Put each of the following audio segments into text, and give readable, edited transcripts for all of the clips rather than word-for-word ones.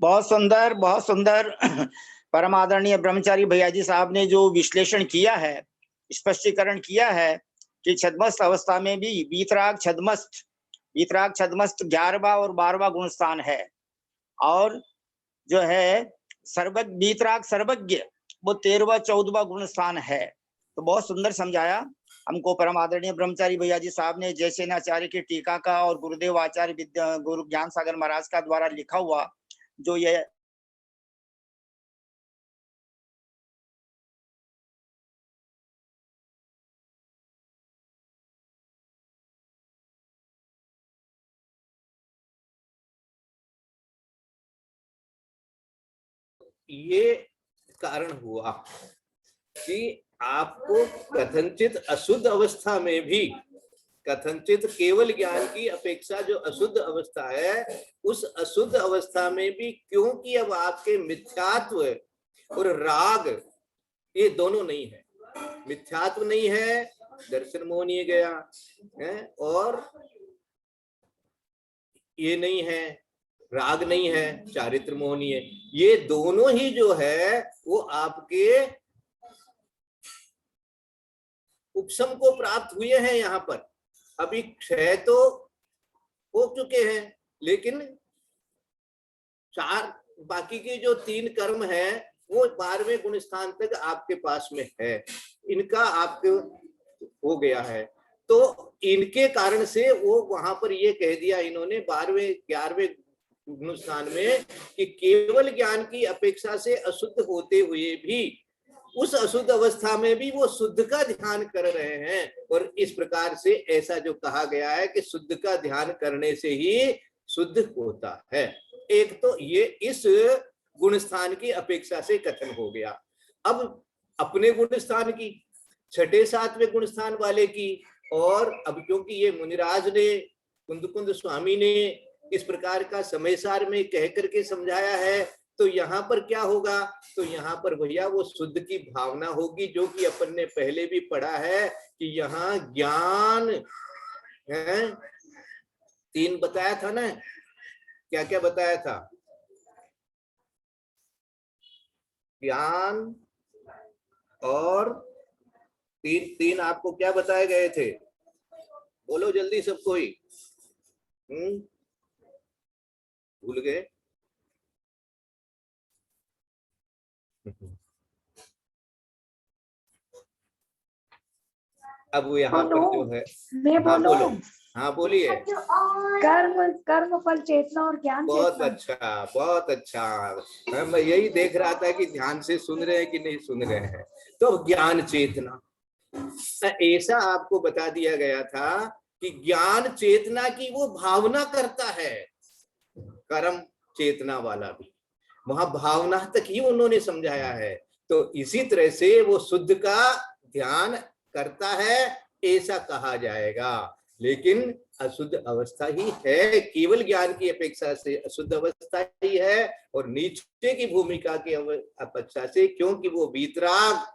बहुत सुंदर, बहुत सुंदर। परम आदरणीय ब्रह्मचारी भैया जी साहब ने जो विश्लेषण किया है, स्पष्टीकरण किया है कि छद्मस्त अवस्था में भी वीतराग छद्मस्त 11वां और 12वां गुण स्थान है, और जो है वीतराग सर्वज्ञ वो 13वां 14वां गुण स्थान है। तो बहुत सुंदर समझाया हमको परम आदरणीय ब्रह्मचारी भैया जी साहब ने। जैसे आचार्य की टीका का और गुरुदेव आचार्य गुरु ज्ञान सागर महाराज का द्वारा लिखा हुआ जो ये कारण हुआ कि आपको कथनचित अशुद्ध अवस्था में भी, कथनचित केवल ज्ञान की अपेक्षा जो अशुद्ध अवस्था है, उस अशुद्ध अवस्था में भी क्योंकि अब आपके मिथ्यात्व और राग ये दोनों नहीं है, मिथ्यात्व नहीं है, दर्शन मोह नहीं गया है, और ये नहीं है, राग नहीं है, चारित्र मोह नहीं है, ये दोनों ही जो है वो आपके उपशम को प्राप्त हुए हैं। यहाँ पर अभी क्षय तो हो चुके हैं, लेकिन चार बाकी के जो 3 कर्म है वो 12वें गुण स्थान तक आपके पास में है, इनका आपके हो गया है। तो इनके कारण से वो वहां पर ये कह दिया इन्होंने 12वें 11वें गुण स्थान में कि केवल ज्ञान की अपेक्षा से अशुद्ध होते हुए भी उस अशुद्ध अवस्था में भी वो शुद्ध का ध्यान कर रहे हैं। और इस प्रकार से ऐसा जो कहा गया है कि शुद्ध का ध्यान करने से ही शुद्ध होता है। एक तो ये इस गुण स्थान की अपेक्षा से कथन हो गया। अब अपने गुण स्थान की, 6ठे 7वें गुण स्थान वाले की, और अब क्योंकि ये मुनिराज ने, कुंद स्वामी ने इस प्रकार का समय सार में कह करके समझाया है, तो यहाँ पर क्या होगा, तो यहाँ पर भैया वो शुद्ध की भावना होगी, जो कि अपन ने पहले भी पढ़ा है कि यहाँ ज्ञान है 3 बताया था ना, क्या क्या बताया था, ज्ञान और 3 आपको क्या बताए गए थे, बोलो जल्दी सब कोई, भूल गए? अब वो यहाँ पर जो है, हाँ बोलो, हाँ बोलिए। कर्म फल चेतना और ज्ञान बहुत चेतना। अच्छा, बहुत अच्छा। मैं यही देख रहा था कि ध्यान से सुन रहे हैं कि नहीं सुन रहे हैं। तो ज्ञान चेतना ऐसा आपको बता दिया गया था कि ज्ञान चेतना की वो भावना करता है, कर्म चेतना वाला भी वहां भावना तक ही उन्होंने समझाया है। तो इसी तरह से वो शुद्ध का ध्यान करता है ऐसा कहा जाएगा, लेकिन अशुद्ध अवस्था ही है, केवल ज्ञान की अपेक्षा से अशुद्ध अवस्था ही है, और नीचे की भूमिका की अपेक्षा से, क्योंकि वो वीतराग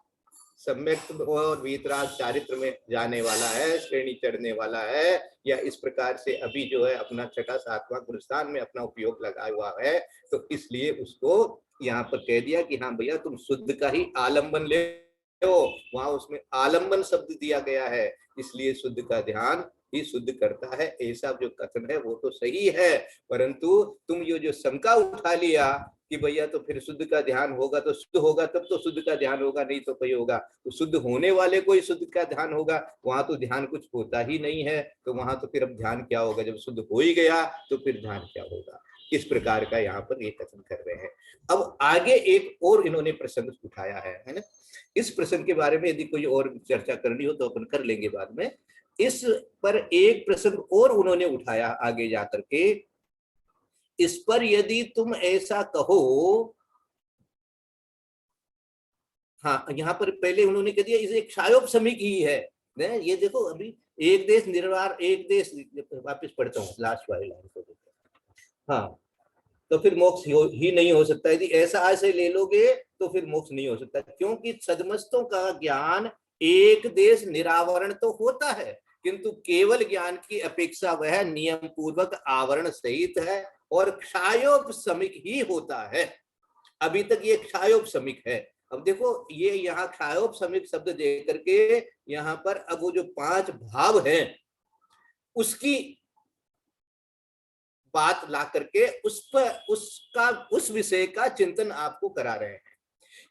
सम्यक और वीतराग चारित्र में जाने वाला है, श्रेणी चढ़ने वाला है, या इस प्रकार से अभी जो है अपना 6ठा 7वां गुण स्थान में अपना उपयोग लगा हुआ है। तो इसलिए उसको यहाँ पर कह दिया कि हाँ भैया तुम शुद्ध का ही आलंबन ले लो, वहां उसमें आलंबन शब्द दिया गया है, इसलिए शुद्ध का ध्यान ही शुद्ध करता है, ऐसा जो कथन है वो तो सही है। परंतु तुम ये जो शंका उठा लिया कि भैया तो फिर शुद्ध का ध्यान होगा तो शुद्ध होगा, तब तो शुद्ध का ध्यान होगा, नहीं तो कोई होगा, तो शुद्ध होने वाले को ही शुद्ध का ध्यान होगा, वहां तो ध्यान कुछ होता ही नहीं है, तो वहां तो फिर अब ध्यान क्या होगा, जब शुद्ध हो ही गया तो फिर ध्यान क्या होगा। इस प्रकार का यहाँ पर ये कथन कर रहे हैं। अब आगे एक और इन्होंने प्रसंग उठाया है ना, इस प्रसंग के बारे में यदि कोई और चर्चा करनी हो तो अपन कर लेंगे बाद में। इस पर एक प्रसंग और उन्होंने उठाया आगे जाकर के, इस पर यदि तुम ऐसा कहो, हाँ यहाँ पर पहले उन्होंने कह दिया इसे क्षयोपशमिक ही है, ये देखो अभी एक देश निर्वार, एक देश, वापस पढ़ता हूँ लास्ट वाली लाइन को देखो, हाँ तो फिर मोक्ष ही नहीं हो सकता, यदि ऐसा ऐसे ले लोगे तो फिर मोक्ष नहीं हो सकता, क्योंकि छद्मस्तों का ज्ञान एक देश निरावरण तो होता है, किंतु केवल ज्ञान की अपेक्षा वह नियम पूर्वक आवरण सहित है, और क्षायोपशमिक ही होता है। अभी तक ये क्षायोपशमिक है। अब देखो ये यहाँ क्षायोपशमिक शब्द दे करके यहाँ पर अब वो जो 5 भाव हैं उसकी बात ला करके उस पर उस विषय का चिंतन आपको करा रहे हैं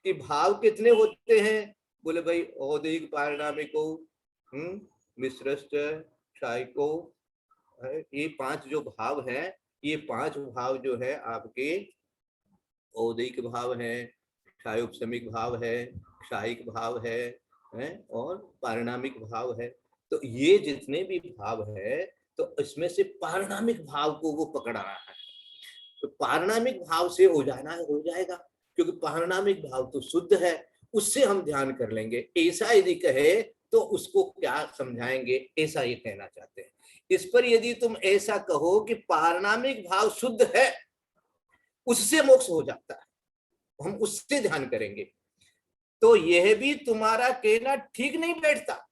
कि भाव कितने होते हैं। बोले भाई औदिक पारिणामिको मिश्रश्च क्षायको, ये 5 जो भाव हैं, ये 5 भाव जो है आपके औदिक भाव है, क्षायोपशमिक भाव है, क्षायिक भाव है और पारिणामिक भाव है। तो ये जितने भी भाव है तो इसमें से पारिणामिक भाव को वो पकड़ रहा है। तो पारिणामिक भाव से हो जाएगा क्योंकि पारिणामिक भाव तो शुद्ध है, उससे हम ध्यान कर लेंगे। ऐसा यदि कहे तो उसको क्या समझाएंगे, ऐसा ये कहना चाहते हैं। इस पर यदि तुम ऐसा कहो कि पारिणामिक भाव शुद्ध है, उससे मोक्ष हो जाता है, हम उससे ध्यान करेंगे, तो यह भी तुम्हारा कहना ठीक नहीं बैठता।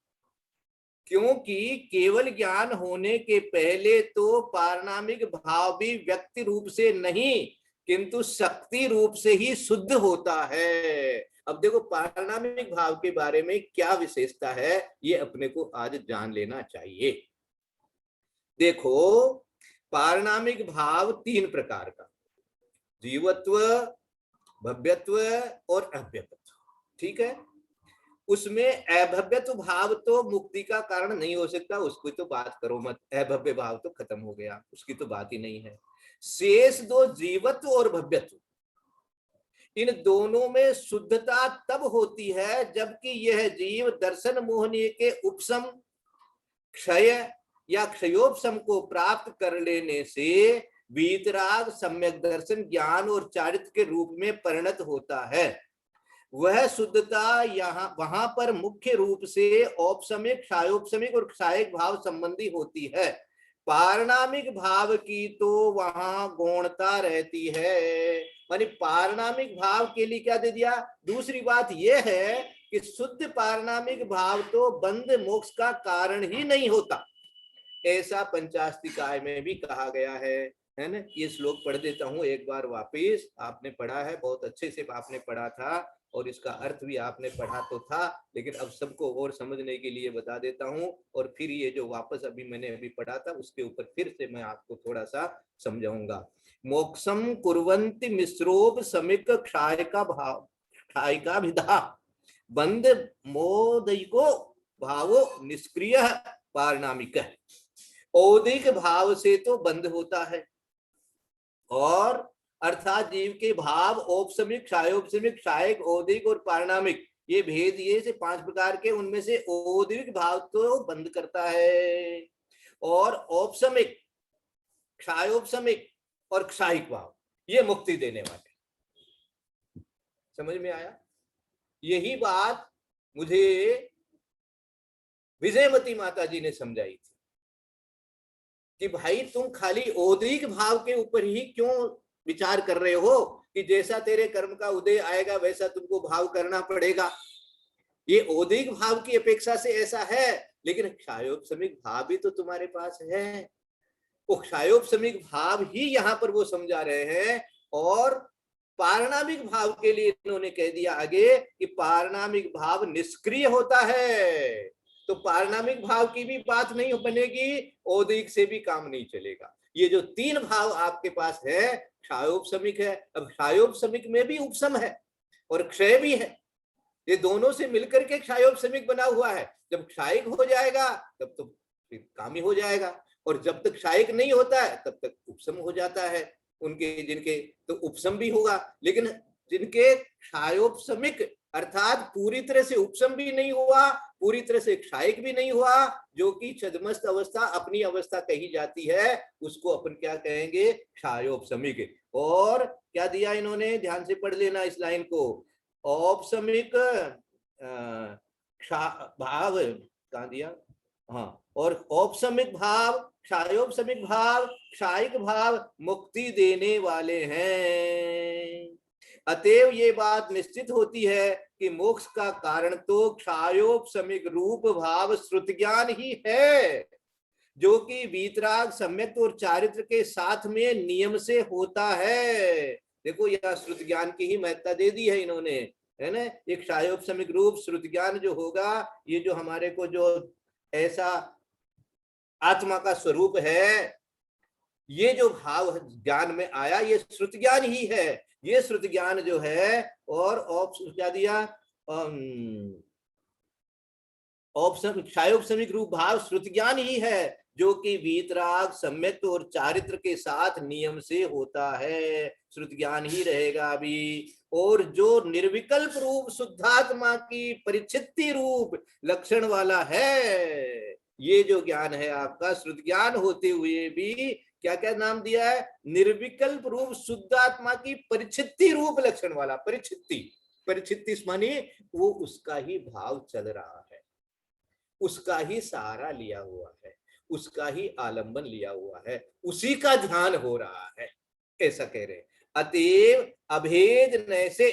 क्योंकि केवल ज्ञान होने के पहले तो पारिणामिक भाव भी व्यक्ति रूप से नहीं किंतु शक्ति रूप से ही शुद्ध होता है। अब देखो पारिणामिक भाव के बारे में क्या विशेषता है, ये अपने को आज जान लेना चाहिए। देखो पारिणामिक भाव 3 प्रकार का, जीवत्व, भव्यत्व और अभव्यत्व, ठीक है। उसमें अभव्यत्व भाव तो मुक्ति का कारण नहीं हो सकता, उसकी तो बात करो मत, अभव्य भाव तो खत्म हो गया, उसकी तो बात ही नहीं है। शेष 2 जीवत्व और भव्यत्व, इन दोनों में शुद्धता तब होती है जबकि यह जीव दर्शन मोहनीय के उपशम, क्षय या क्षयोपशम को प्राप्त कर लेने से वीतराग, सम्यक दर्शन, ज्ञान और चारित्र के रूप में परिणत होता है। वह शुद्धता यहाँ वहां पर मुख्य रूप से औपशमिक, क्षायोपशमिक और क्षायिक भाव संबंधी होती है। पारिणामिक भाव की तो वहां गौणता रहती है। मानी पारिणामिक भाव के लिए क्या दे दिया। दूसरी बात यह है कि शुद्ध पारिणामिक भाव तो बंध मोक्ष का कारण ही नहीं होता, ऐसा पंचास्तिकाय में भी कहा गया है ना। ये श्लोक पढ़ देता हूं एक बार वापिस, आपने पढ़ा है, बहुत अच्छे से आपने पढ़ा था और इसका अर्थ भी आपने पढ़ा तो था, लेकिन अब सबको और समझने के लिए बता देता हूं। और फिर ये जो वापस मैंने अभी पढ़ा था उसके ऊपर फिर से मैं आपको थोड़ा सा समझाऊंगा। मोक्षम कुर्वन्ति मिश्रोप समिक क्षायका भाव, क्षायका विधा बंद मोदयिको भावो निष्क्रिय पारिणामिक। औदिक भाव से तो बंद होता है, और अर्थात जीव के भाव औपशमिक, क्षायोपशमिक, क्षायिक, औदिक और पारिणामिक, ये भेद ये से 5 प्रकार के, उनमें से औदिक भाव तो बंद करता है, और औपशमिक, क्षायोपशमिक और क्षायिक भाव ये मुक्ति देने वाले। समझ में आया। यही बात मुझे विजयमती माता जी ने समझाई थी कि भाई तुम खाली औदिक भाव के ऊपर ही क्यों विचार कर रहे हो कि जैसा तेरे कर्म का उदय आएगा वैसा तुमको भाव करना पड़ेगा। ये औदिक भाव की अपेक्षा से ऐसा है, लेकिन क्षायोपशमिक भाव भी तो तुम्हारे पास है। वो क्षायोपशमिक भाव ही यहाँ पर वो समझा रहे हैं। और पारिणामिक भाव के लिए इन्होंने कह दिया आगे कि पारिणामिक भाव निष्क्रिय होता है, तो पारिणामिक भाव की भी बात नहीं बनेगी, औदिक से भी काम नहीं चलेगा। ये जो 3 भाव आपके पास है, क्षायोपशमिक है, अब क्षायोपशमिक में भी उपशम है और क्षय भी है, ये दोनों से मिलकर के क्षायोपशमिक बना हुआ है। जब क्षायिक हो जाएगा तब तो काम ही हो जाएगा, और जब तक क्षायिक नहीं होता है तब तक उपशम हो जाता है। उनके जिनके तो उपशम भी होगा, लेकिन जिनके क्षायोपशमिक अर्थात पूरी तरह से उपशम भी नहीं हुआ, पूरी तरह से क्षायिक भी नहीं हुआ, जो कि छद्मस्त अवस्था अपनी अवस्था कही जाती है, उसको अपन क्या कहेंगे, क्षायोपशमिक। और क्या दिया इन्होंने, ध्यान से पढ़ लेना इस लाइन को। औपशमिक भाव कहाँ दिया, हाँ, और औपशमिक भाव, क्षायोपशमिक भाव, क्षायिक भाव मुक्ति देने वाले हैं। अतएव ये बात निश्चित होती है कि मोक्ष का कारण तो क्षायोपशमिक रूप भाव श्रुत ज्ञान ही है, जो कि वीतराग, सम्यक और चारित्र के साथ में नियम से होता है। देखो यह श्रुत ज्ञान की ही महत्ता दे दी है इन्होंने, है ना। एक शायोपशमिक रूप श्रुत ज्ञान जो होगा, ये जो हमारे को जो ऐसा आत्मा का स्वरूप है, ये जो भाव ज्ञान में आया, ये श्रुत ज्ञान ही है। ये श्रुत ज्ञान जो है, और क्या दिया, शायोपशमिक रूप भाव श्रुत ज्ञान ही है, जो कि वीतराग, सम्यक और चारित्र के साथ नियम से होता है। श्रुत ज्ञान ही रहेगा अभी। और जो निर्विकल्प रूप शुद्धात्मा की परिचित्ति रूप लक्षण वाला है, ये जो ज्ञान है आपका श्रुत ज्ञान होते हुए भी क्या क्या नाम दिया है, निर्विकल्प रूप शुद्धात्मा की परिचित्ति रूप लक्षण वाला। परिचित्ति मानी वो उसका ही भाव चल रहा है, उसका ही सहारा लिया हुआ है, उसका ही आलंबन लिया हुआ है, उसी का ध्यान हो रहा है, ऐसा कह रहे। अतएव अभेद न से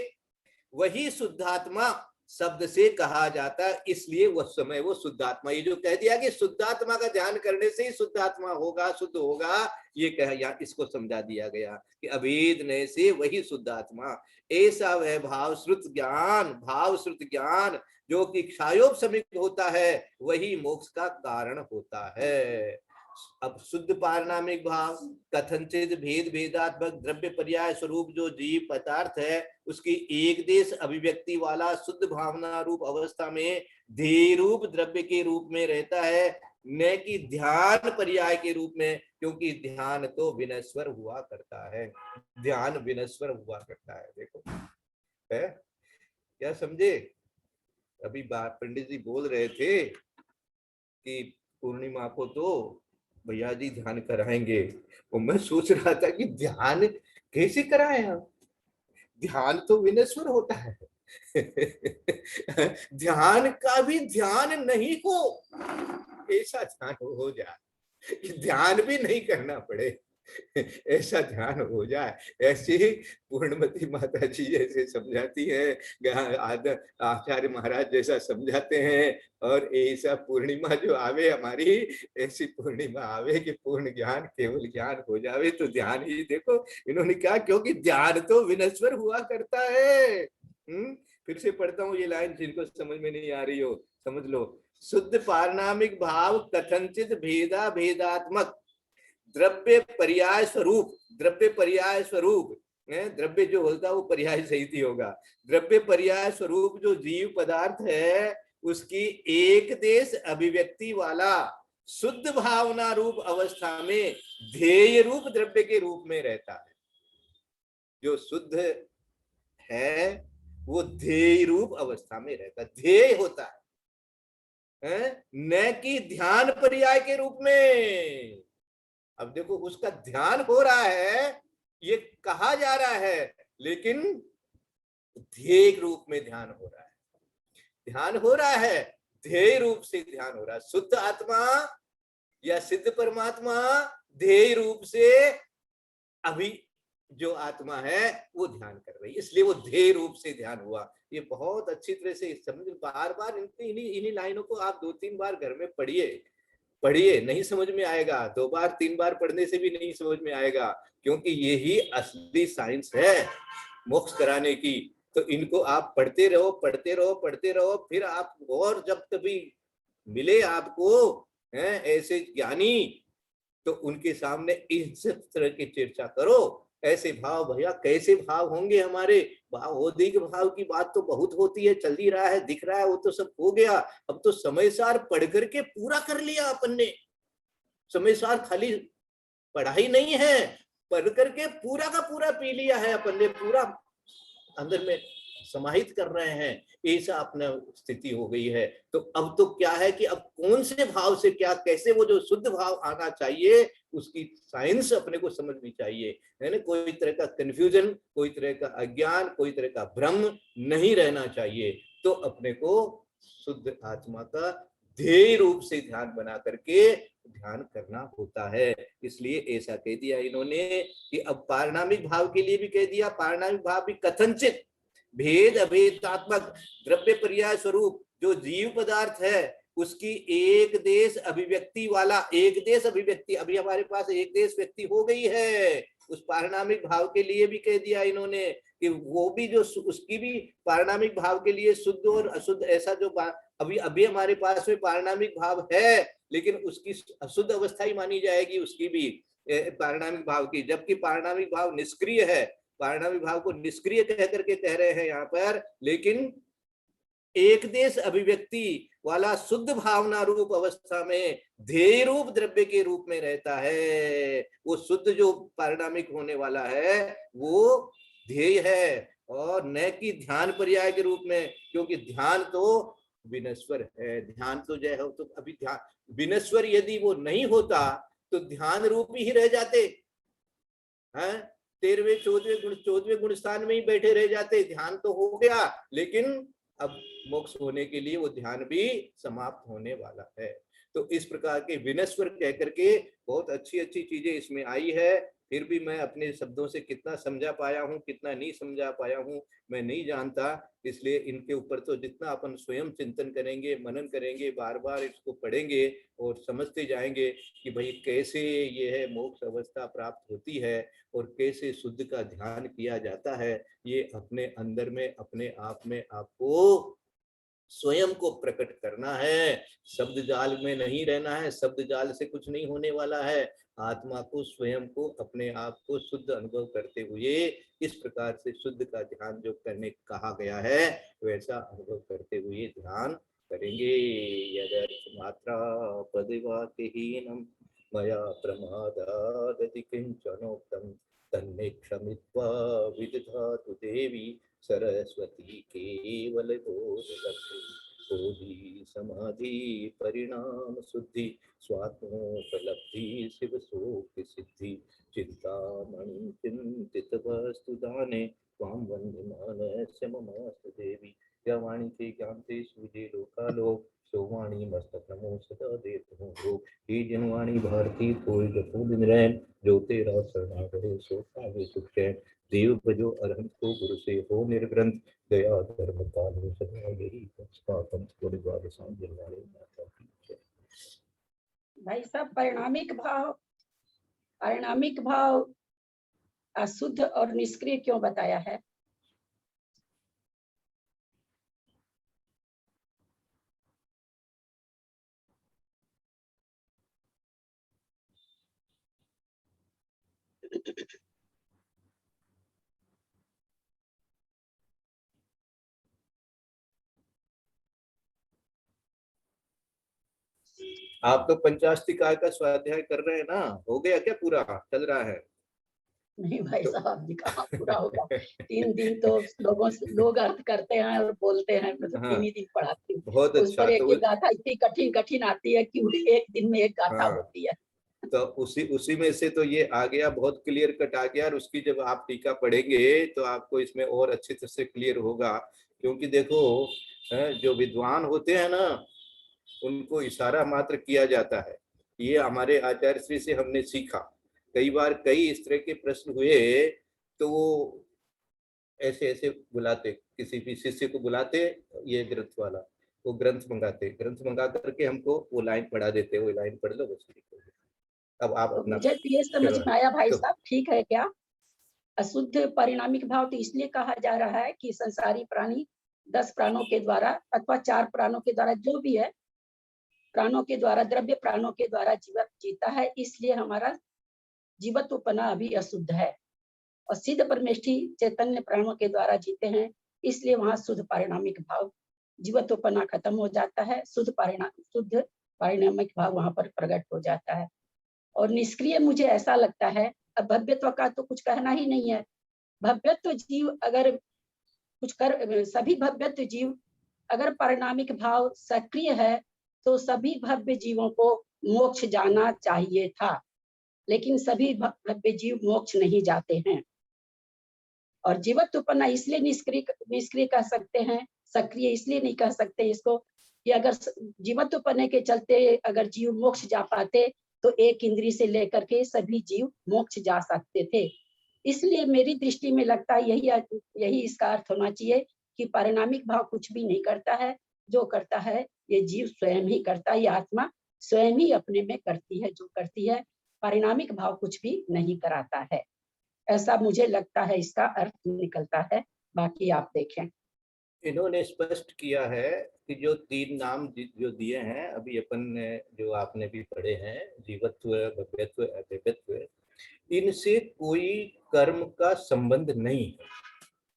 वही शुद्धात्मा शब्द से कहा जाता है, इसलिए वह समय वो शुद्धात्मा। ये जो कह दिया कि शुद्धात्मा का ध्यान करने से ही शुद्धात्मा होगा, शुद्ध होगा, ये कह या इसको समझा दिया गया कि अभेद न से वही शुद्धात्मा। ऐसा वह भाव श्रुत ज्ञान जो कि क्षायोपशमिक होता है, वही मोक्ष का कारण होता है। अब शुद्ध पारनामिक भाव कथनचित भेद भेदात्मक द्रव्य पर्याय स्वरूप जो जीव पदार्थ है, उसकी एक देश अभिव्यक्ति वाला शुद्ध भावना रूप अवस्था में ध्येय रूप द्रव्य के रूप में रहता है, न कि ध्यान पर्याय के रूप में, क्योंकि ध्यान तो विनश्वर हुआ करता है। ध्यान विनश्वर हुआ करता है। देखो है क्या समझे? अभी पंडित जी बोल रहे थे कि पूर्णिमा को तो भैया जी ध्यान कराएंगे, और मैं सोच रहा था कि ध्यान कैसे कराएं हम? ध्यान तो विनश्वर होता है। ध्यान का भी ध्यान नहीं हो, ऐसा ध्यान हो जाए कि ध्यान भी नहीं करना पड़े, ऐसा ध्यान हो जाए। ऐसे ही पूर्णमती माता जी जैसे समझाती है, आचार्य महाराज जैसा समझाते हैं, और ऐसा पूर्णिमा जो आवे हमारी, ऐसी पूर्णिमा आवे कि पूर्ण ज्ञान केवल ज्ञान हो जावे। तो ध्यान ही देखो इन्होंने कहा, क्योंकि ध्यान तो विनश्वर हुआ करता है। फिर से पढ़ता हूँ ये लाइन, जिनको समझ में नहीं आ रही हो समझ लो। शुद्ध पारनामिक भाव कथनचित भेदा भेदात्मक द्रव्य पर्याय स्वरूप, द्रव्य जो होता है वो पर्याय सहित ही होगा। द्रव्य पर्याय स्वरूप जो जीव पदार्थ है, उसकी एक देश अभिव्यक्ति वाला शुद्ध भावना रूप अवस्था में ध्येय रूप द्रव्य के रूप में रहता है। जो शुद्ध है वो ध्येय रूप अवस्था में रहता है, ध्येय होता है, न कि ध्यान पर्याय के रूप में। अब देखो उसका ध्यान हो रहा है, ये कहा जा रहा है, लेकिन ध्येय रूप में ध्यान हो रहा है। ध्यान हो रहा है, ध्येय रूप से ध्यान हो रहा है। शुद्ध आत्मा या सिद्ध परमात्मा ध्येय रूप से अभी जो आत्मा है वो ध्यान कर रही है, इसलिए वो ध्येय रूप से ध्यान हुआ। ये बहुत अच्छी तरह से समझ, बार बार इन्हीं लाइनों को आप 2-3 बार घर में पढ़िए, नहीं समझ में आएगा। 2 बार 3 बार पढ़ने से भी नहीं समझ में आएगा, क्योंकि ये ही असली साइंस है मोक्ष कराने की। तो इनको आप पढ़ते रहो, फिर आप, और जब कभी मिले आपको ऐसे ज्ञानी, तो उनके सामने इस तरह की चर्चा करो। ऐसे भाव, भैया कैसे भाव होंगे हमारे? भावोदिक भाव की बात तो बहुत होती है, चल ही रहा है, दिख रहा है, वो तो सब हो गया। अब तो समय सार पढ़ करके पूरा कर लिया अपन ने। समय सार खाली पढ़ाई नहीं है, पढ़ करके पूरा का पूरा पी लिया है अपन ने, पूरा अंदर में समाहित कर रहे हैं। ऐसा अपना स्थिति हो गई है। तो अब तो क्या है कि अब कौन से भाव से क्या, कैसे वो जो शुद्ध भाव आना चाहिए, उसकी साइंस अपने को समझनी चाहिए, है ना। कोई तरह का कंफ्यूजन, कोई तरह का अज्ञान, कोई तरह का भ्रम नहीं रहना चाहिए। तो अपने को शुद्ध आत्मा का ध्येय रूप से ध्यान बना करके ध्यान करना होता है। इसलिए ऐसा कह दिया इन्होंने कि अब पारनामिक भाव के लिए भी कह दिया, पारनामिक भाव भी कथनचित भेद अभेदात्मक द्रव्य पर्याय स्वरूप जो जीव पदार्थ है, उसकी एक देश अभिव्यक्ति वाला, एक देश अभिव्यक्ति, अभी हमारे पास एक देश व्यक्ति हो गई है। उस पारिणामिक भाव के लिए भी कह दिया इन्होंने कि वो भी जो उसकी भी पारिणामिक भाव के लिए शुद्ध और अशुद्ध, ऐसा जो अभी अभी हमारे पास में पारिणामिक भाव है, लेकिन उसकी अशुद्ध अवस्था ही मानी जाएगी उसकी भी पारिणामिक भाव की, जबकि पारिणामिक भाव निष्क्रिय है। पारिणामिक भाव को निष्क्रिय कह करके कह रहे हैं यहाँ पर, लेकिन एक देश अभिव्यक्ति वाला शुद्ध भावना रूप अवस्था में ध्येय रूप द्रव्य के रूप में रहता है। वो शुद्ध जो पारिणामिक होने वाला है वो ध्येय है, और न कि ध्यान पर्याय के रूप में, क्योंकि ध्यान तो विनश्वर है। ध्यान तो जय हो, तो अभी ध्यान विनश्वर यदि वो नहीं होता तो ध्यान रूप ही रह जाते हैं। 13वें 14वें गुण स्थान में ही बैठे रह जाते। ध्यान तो हो गया, लेकिन अब मोक्ष होने के लिए वो ध्यान भी समाप्त होने वाला है। तो इस प्रकार के विनश्वर कह करके बहुत अच्छी अच्छी चीजें इसमें आई है। फिर भी मैं अपने शब्दों से कितना समझा पाया हूँ, कितना नहीं समझा पाया हूँ, मैं नहीं जानता। इसलिए इनके ऊपर तो जितना अपन स्वयं चिंतन करेंगे, मनन करेंगे, बार बार इसको पढ़ेंगे और समझते जाएंगे कि भाई कैसे ये है मोक्ष अवस्था प्राप्त होती है और कैसे शुद्ध का ध्यान किया जाता है। ये अपने अंदर में, अपने आप में आपको स्वयं को प्रकट करना है। शब्द जाल में नहीं रहना है। शब्द जाल से कुछ नहीं होने वाला है। आत्मा को, स्वयं को, अपने आप को शुद्ध अनुभव करते हुए इस प्रकार से शुद्ध का ध्यान जो करने कहा गया है वैसा अनुभव करते हुए ध्यान करेंगे। यदर्थ मात्रा पदवाक्यहीनम मया प्रमादादति किंचनोक्तम तन्मे क्षमित्वा विदधातु देवी सरस्वती केवल बोधि समाधि परिणाम शुद्धि स्वात्मोपलब्धि शिव शोक सिद्धि चिंतामणि चिंतित वस्तु दाने त्वां वन्दे मानस्य ममास्तु देवी। या वाणी के ज्ञान से सूझे लोकालोक, सो वाणी मस्तक नमो सदा देत हो। हे जनवाणी भारती कोई जपू दिन रैन, जो तेरा शरणागत सो पावे सुख चैन। देव भजो अरहंत को गुरु से हो निर्ग्रंथ, दया धर्म पालो सदा यही पंथ परिवार सांझ वाले माता की। भाई साहब, पारिणामिक भाव अशुद्ध और निष्क्रिय क्यों बताया है? आप तो पंचाष्टिकाय का स्वाध्याय कर रहे हैं ना, हो गया क्या? पूरा चल रहा है? नहीं भाई साहब जी, कहाँ पूरा होगा। 3 दिन तो लोग अर्थ करते हैं और बोलते हैं, मतलब 3 ही दिन पढ़ाती हूँ। बहुत उस पर अच्छा। एक गाथा इतनी कठिन आती है कि एक दिन में एक गाथा होती है। तो उसी में से तो ये आ गया, बहुत क्लियर कट आ गया। और उसकी जब आप टीका पढ़ेंगे तो आपको इसमें और अच्छी तरह से क्लियर होगा। क्योंकि देखो, जो विद्वान होते हैं ना, उनको इशारा मात्र किया जाता है। ये हमारे आचार्य श्री से हमने सीखा। कई बार कई इस तरह के प्रश्न हुए तो वो ऐसे ऐसे बुलाते, किसी भी शिष्य को बुलाते, ये ग्रंथ वाला, वो ग्रंथ मंगा करके हमको वो लाइन पढ़ा देते, वो लाइन पढ़ लो बस। अब आप तो अपना मुझे तो ये समझ में आया भाई साहब, ठीक है क्या? अशुद्ध परिणामिक भाव तो इसलिए कहा जा रहा है कि संसारी प्राणी 10 प्राणों के द्वारा अथवा 4 प्राणों के द्वारा, जो भी है, प्राणों के द्वारा, द्रव्य प्राणों के द्वारा जीवन जीता है, इसलिए हमारा जीवत्वपना अभी अशुद्ध है। और सिद्ध परमेष्ठी चैतन्य प्राणों के द्वारा जीते हैं, इसलिए वहां शुद्ध पारिणामिक भाव, जीवत्वपना खत्म हो जाता है, शुद्ध पारिणामिक भाव वहां पर प्रकट हो जाता है। और निष्क्रिय मुझे ऐसा लगता है, अब भव्यत्व का तो कुछ कहना ही नहीं है। भव्यत्व जीव अगर कुछ कर, सभी भव्यत्व जीव अगर पारिणामिक भाव सक्रिय है तो सभी भव्य जीवों को मोक्ष जाना चाहिए था, लेकिन सभी भव्य जीव मोक्ष नहीं जाते हैं। और जीवत्वपना इसलिए निष्क्रिय कह सकते हैं, सक्रिय इसलिए नहीं कह सकते इसको, कि अगर जीवत्वपने के चलते अगर जीव मोक्ष जा पाते तो एक इंद्री से लेकर के सभी जीव मोक्ष जा सकते थे। इसलिए मेरी दृष्टि में लगता है यही इसका अर्थ होना चाहिए कि पारिणामिक भाव कुछ भी नहीं करता है। जो करता है ये जीव स्वयं ही करता है, ये आत्मा स्वयं ही अपने में करती है जो करती है, पारिणामिक भाव कुछ भी नहीं कराता है। ऐसा मुझे लगता है इसका अर्थ निकलता है, बाकी आप देखें। इन्होंने स्पष्ट किया है कि जो 3 नाम जो दिए हैं अभी अपन ने, जो आपने भी पढ़े हैं, जीवत्व, भव्यत्व, अभव्यत्व, इनसे कोई कर्म का संबंध नहीं है।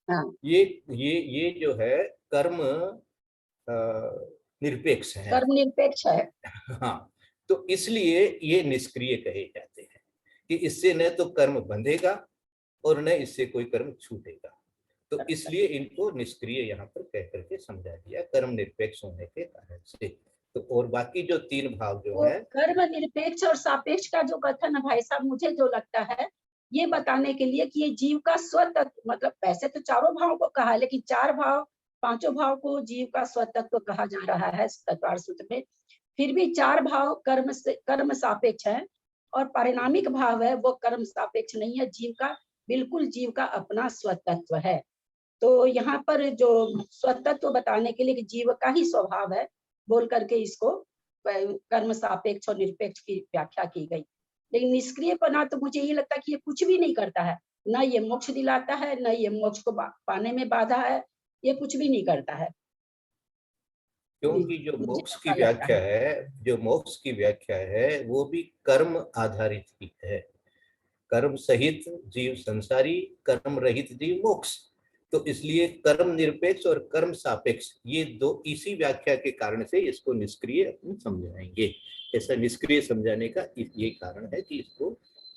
हाँ, ये जो है कर्म निरपेक्ष है। कर्म निरपेक्ष है। हाँ, तो इसलिए ये निष्क्रिय कहे जाते हैं कि इससे न तो कर्म बंधेगा और न इससे कोई कर्म छूटेगा, तो इसलिए इनको निष्क्रिय यहाँ पर कह करके समझा दिया, कर्म निरपेक्ष होने के कारण से। तो और बाकी जो 3 भाव जो है, कर्म निरपेक्ष और सापेक्ष का जो कथन है भाई साहब, मुझे जो लगता है ये बताने के लिए कि ये जीव का स्वतत्व, मतलब वैसे तो चारों भाव को कहा है, लेकिन 4 भाव 5 भाव को जीव का स्वतत्व कहा जा रहा है तत्वार्थ सूत्र में। फिर भी 4 भाव कर्म सापेक्ष है, और पारिणामिक भाव है वो कर्म सापेक्ष नहीं है, जीव का बिल्कुल जीव का अपना स्वतत्व है। तो यहाँ पर जो स्वतत्व बताने के लिए कि जीव का ही स्वभाव है बोल करके इसको कर्म सापेक्ष और निरपेक्ष की व्याख्या की गई। लेकिन निष्क्रियपना तो मुझे ये लगता है कि ये कुछ भी नहीं करता है, न ये मोक्ष दिलाता है, न ये मोक्ष को पाने में बाधा है, ये कुछ भी नहीं करता है। क्योंकि जो मोक्ष की व्याख्या है, जो मोक्ष की व्याख्या है वो भी कर्म आधारित ही है। कर्म सहित जीव संसारी, कर्म रहित जीव मोक्ष। तो इसलिए कर्म निरपेक्ष और कर्म सापेक्ष, ये दो इसी व्याख्या के कारण से इसको निष्क्रिय अपन समझाएंगे। ऐसा निष्क्रिय समझाने का ये कारण है कि इसको,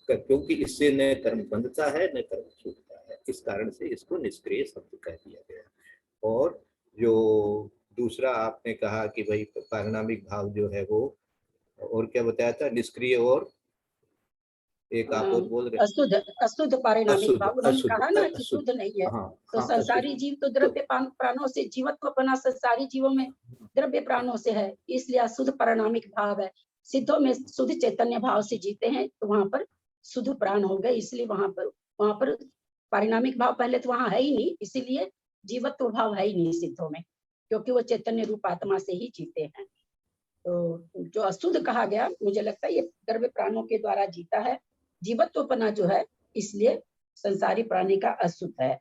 क्योंकि इससे न कर्म बंधता है न कर्म छूटता है, इस कारण से इसको निष्क्रिय शब्द कह दिया गया। और जो दूसरा आपने कहा कि भाई पारिणामिक भाव जो है वो, और क्या बताया था, निष्क्रिय और एक आप और बोल रहे, अशुद्ध पारिणामिक भाव। उन्होंने कहा ना कि अशुद्ध, शुद्ध नहीं है। हाँ, तो हाँ, संसारी जीव तो द्रव्य प्राणों से, जीवत्व अपना संसारी जीवों में द्रव्य प्राणों से है, इसलिए अशुद्ध पारिणामिक भाव है। सिद्धों में शुद्ध चैतन्य भाव से जीते हैं, तो वहां पर शुद्ध प्राण हो गए, इसलिए वहां पर पारिणामिक भाव पहले तो वहां है ही नहीं, इसीलिए जीवत्व भाव है ही नहीं सिद्धों में, क्योंकि वो चैतन्य रूप आत्मा से ही जीते हैं। तो जो अशुद्ध कहा गया, मुझे लगता है ये द्रव्य प्राणों के द्वारा जीता है, जीवत्वपना जो है, इसलिए संसारी प्राणी का अशुद्ध है।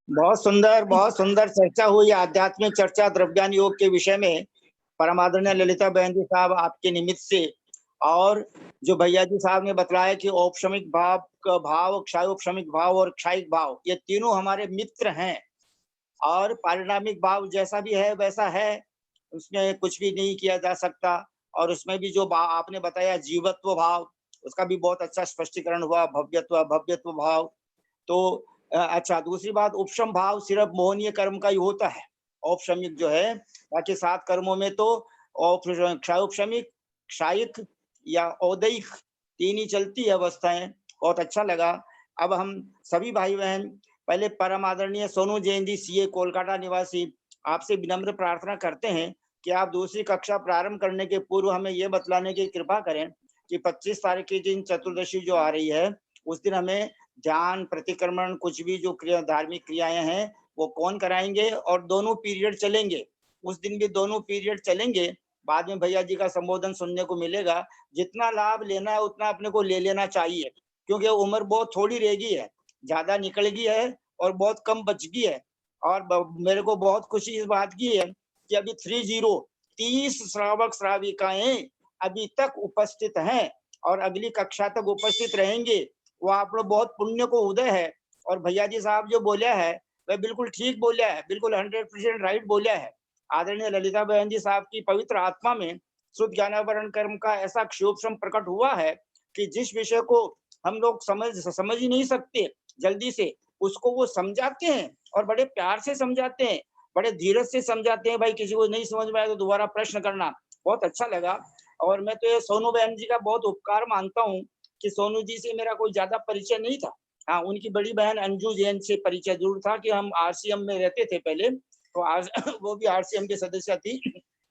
बहुत सुंदर चर्चा हुई, आध्यात्मिक चर्चा द्रव्यान योग के विषय में। परम आदरणीय ललिता बहन जी साहब आपके निमित्त से, और जो भैया जी साहब ने बतलाया कि औपशमिक भाव, क्षायोपशमिक भाव और क्षायिक भाव, ये तीनों हमारे मित्र हैं, और पारिणामिक भाव जैसा भी है वैसा है, उसमें कुछ भी नहीं किया जा सकता। और उसमें भी जो आपने बताया जीवत्व भाव, उसका भी बहुत अच्छा स्पष्टीकरण हुआ, भव्यत्व भाव। तो अच्छा, दूसरी बात, उपशम भाव सिर्फ मोहनीय कर्म का ही होता है, औपशमिक जो है, बाकी 7 कर्मों में तो क्षायोपशमिक, क्षायिक या औदैहिक 3 ही चलती है अवस्थाएं। बहुत अच्छा लगा। अब हम सभी भाई बहन, पहले परम आदरणीय सोनू जैन जी सीए कोलकाता निवासी, आपसे विनम्र प्रार्थना करते हैं कि आप दूसरी कक्षा प्रारंभ करने के पूर्व हमें यह बतलाने की कृपा करें कि 25 तारीख की दिन चतुर्दशी जो आ रही है, उस दिन हमें ध्यान, प्रतिक्रमण, कुछ भी जो धार्मिक क्रियाएं हैं वो कौन कराएंगे, और दोनों पीरियड चलेंगे, उस दिन भी दोनों पीरियड चलेंगे। बाद में भैया जी का संबोधन सुनने को मिलेगा। जितना लाभ लेना है उतना अपने को ले लेना चाहिए, क्योंकि उम्र बहुत थोड़ी रह गई है, ज्यादा निकल गई है और बहुत कम बच गई है। और मेरे को बहुत खुशी इस बात की है कि अभी 30 श्रावक श्राविकाएं अभी तक उपस्थित हैं और अगली कक्षा तक उपस्थित रहेंगे। वो आप लोग बहुत पुण्य को उदय है। और भैया जी साहब जो बोला है वह बिल्कुल ठीक बोला है, बिल्कुल 100% राइट बोला है। आदरणीय ललिता बहन जी साहब की पवित्र आत्मा में शुद्ध ज्ञानावरण कर्म का ऐसा क्षोभम प्रकट हुआ है कि जिस विषय को हम लोग समझ ही नहीं सकते जल्दी से, उसको वो समझाते हैं और बड़े प्यार से समझाते हैं, बड़े धीरज से समझाते हैं। भाई किसी को नहीं समझ में आया तो दोबारा प्रश्न करना। बहुत अच्छा लगा। और मैं तो ये सोनू बहन जी का बहुत उपकार मानता हूँ कि सोनू जी से मेरा कोई ज्यादा परिचय नहीं था। हाँ, उनकी बड़ी बहन अंजू जैन से परिचय जरूर था कि हम आरसीएम में रहते थे पहले, तो वो भी आरसीएम के सदस्य थी।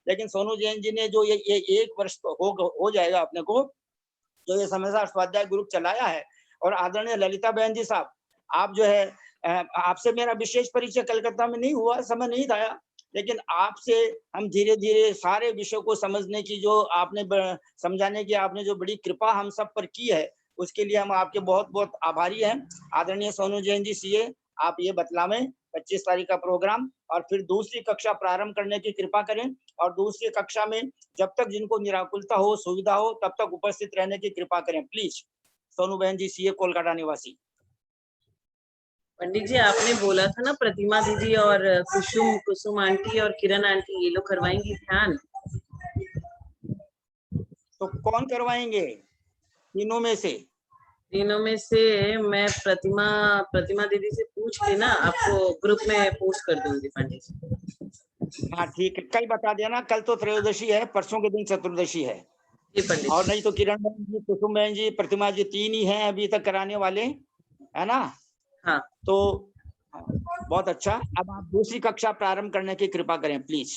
लेकिन सोनू जैन जी ने जो ये 1 वर्ष हो जाएगा अपने को, जो ये समझदार स्वाध्याय ग्रुप चलाया है, और आदरणीय ललिता बहन जी साहब, आप जो है आपसे मेरा विशेष परिचय कलकत्ता में नहीं हुआ, समय नहीं था, लेकिन आपसे हम धीरे धीरे सारे विषयों को समझने की जो आपने समझाने की आपने जो बड़ी कृपा हम सब पर की है, उसके लिए हम आपके बहुत बहुत आभारी हैं। आदरणीय सोनू जैन जी सीए, आप ये बतलावें 25 तारीख का प्रोग्राम, और फिर दूसरी कक्षा प्रारंभ करने की कृपा करें, और दूसरी कक्षा में जब तक जिनको निराकुलता हो, सुविधा हो, तब तक उपस्थित रहने की कृपा करें प्लीज। सोनू बहन जी सीए, कोलकाता निवासी। पंडित जी, आपने बोला था ना प्रतिमा दीदी और कुसुम आंटी और किरण आंटी ये लोग करवाएंगी ध्यान, तो कौन करवाएंगे तीनों में से? तीनों में से मैं प्रतिमा दीदी से पूछ के ना आपको ग्रुप में पोस्ट कर दूंगी पंडित जी। हाँ ठीक है, कल बता देना, कल तो त्रयोदशी है, परसों के दिन चतुर्दशी है। जी पंडित। और नहीं तो किरण बहन जी, कुसुम बहन जी, प्रतिमा जी, 3 ही हैं अभी तक कराने वाले, है ना? हाँ तो बहुत अच्छा। अब आप दूसरी कक्षा प्रारंभ करने की कृपा करें प्लीज।